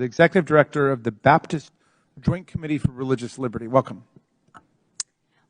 the Executive Director of the Baptist Joint Committee for Religious Liberty. Welcome.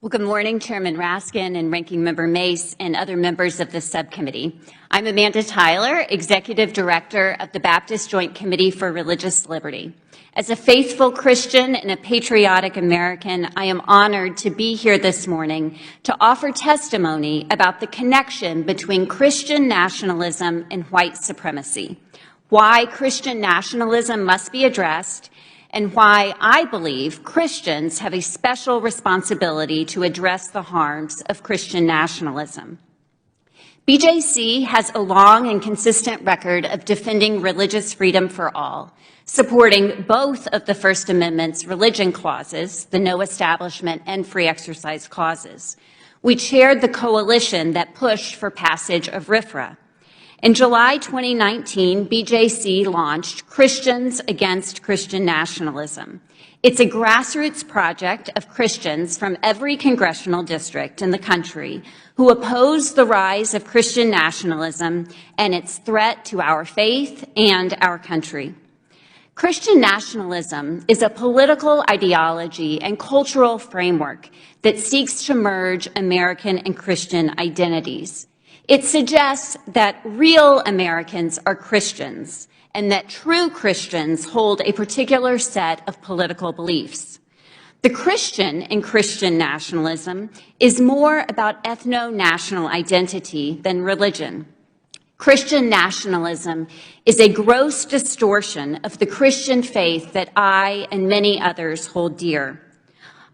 Well, good morning, Chairman Raskin and Ranking Member Mace and other members of the subcommittee. I'm Amanda Tyler, Executive Director of the Baptist Joint Committee for Religious Liberty. As a faithful Christian and a patriotic American, I am honored to be here this morning to offer testimony about the connection between Christian nationalism and white supremacy, why Christian nationalism must be addressed, and why I believe Christians have a special responsibility to address the harms of Christian nationalism. BJC has a long and consistent record of defending religious freedom for all, supporting both of the First Amendment's religion clauses, the no establishment and free exercise clauses. We chaired the coalition that pushed for passage of RFRA. In July 2019, BJC launched Christians Against Christian Nationalism. It's a grassroots project of Christians from every congressional district in the country who oppose the rise of Christian nationalism and its threat to our faith and our country. Christian nationalism is a political ideology and cultural framework that seeks to merge American and Christian identities. It suggests that real Americans are Christians and that true Christians hold a particular set of political beliefs. The Christian in Christian nationalism is more about ethno-national identity than religion. Christian nationalism is a gross distortion of the Christian faith that I and many others hold dear.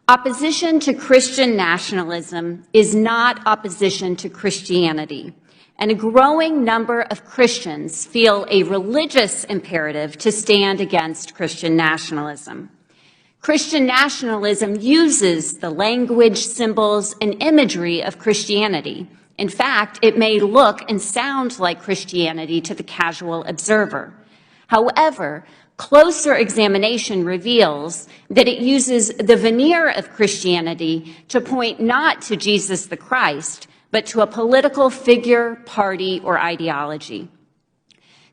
Opposition to Christian nationalism is not opposition to Christianity, and a growing number of Christians feel a religious imperative to stand against Christian nationalism. Christian nationalism uses the language, symbols, and imagery of Christianity. In fact, it may look and sound like Christianity to the casual observer. However, closer examination reveals that it uses the veneer of Christianity to point not to Jesus the Christ, but to a political figure, party, or ideology.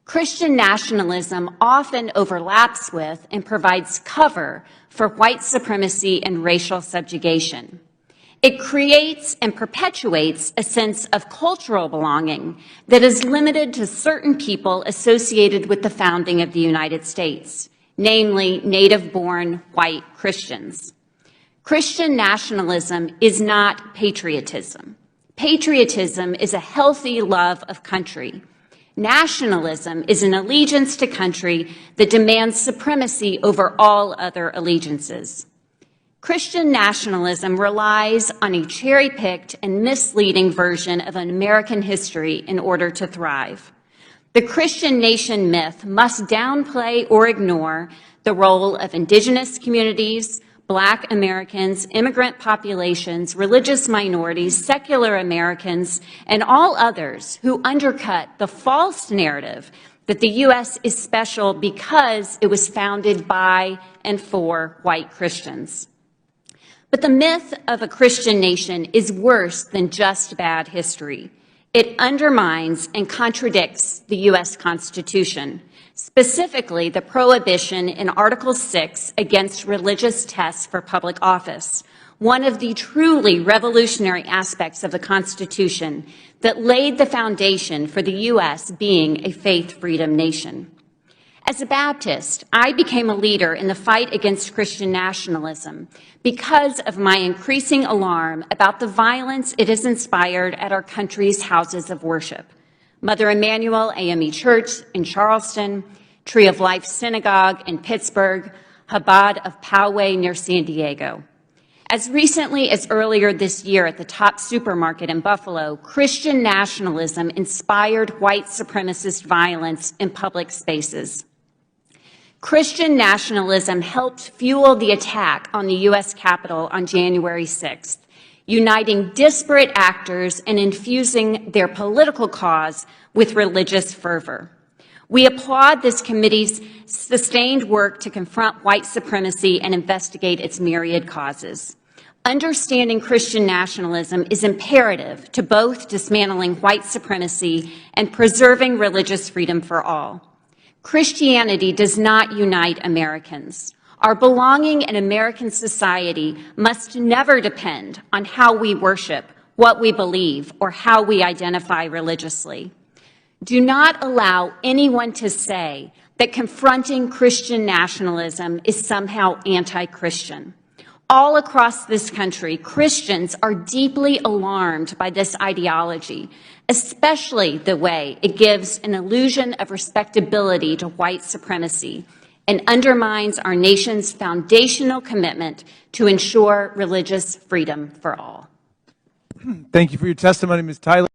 Christian nationalism often overlaps with and provides cover for white supremacy and racial subjugation. It creates and perpetuates a sense of cultural belonging that is limited to certain people associated with the founding of the United States, namely native-born white Christians. Christian nationalism is not patriotism. Patriotism is a healthy love of country. Nationalism is an allegiance to country that demands supremacy over all other allegiances. Christian nationalism relies on a cherry-picked and misleading version of an American history in order to thrive. The Christian nation myth must downplay or ignore the role of indigenous communities, Black Americans, immigrant populations, religious minorities, secular Americans, and all others who undercut the false narrative that the U.S. is special because it was founded by and for white Christians. But the myth of a Christian nation is worse than just bad history. It undermines and contradicts the U.S. Constitution, specifically the prohibition in Article 6 against religious tests for public office, one of the truly revolutionary aspects of the Constitution that laid the foundation for the U.S. being a faith freedom nation. As a Baptist, I became a leader in the fight against Christian nationalism because of my increasing alarm about the violence it has inspired at our country's houses of worship. Mother Emanuel AME Church in Charleston, Tree of Life Synagogue in Pittsburgh, Chabad of Poway near San Diego. As recently as earlier this year at the Top Supermarket in Buffalo, Christian nationalism inspired white supremacist violence in public spaces. Christian nationalism helped fuel the attack on the U.S. Capitol on January 6th, uniting disparate actors and infusing their political cause with religious fervor. We applaud this committee's sustained work to confront white supremacy and investigate its myriad causes. Understanding Christian nationalism is imperative to both dismantling white supremacy and preserving religious freedom for all. Christianity does not unite Americans. Our belonging in American society must never depend on how we worship, what we believe, or how we identify religiously. Do not allow anyone to say that confronting Christian nationalism is somehow anti-Christian. All across this country, Christians are deeply alarmed by this ideology, especially the way it gives an illusion of respectability to white supremacy and undermines our nation's foundational commitment to ensure religious freedom for all. Thank you for your testimony, Ms. Tyler.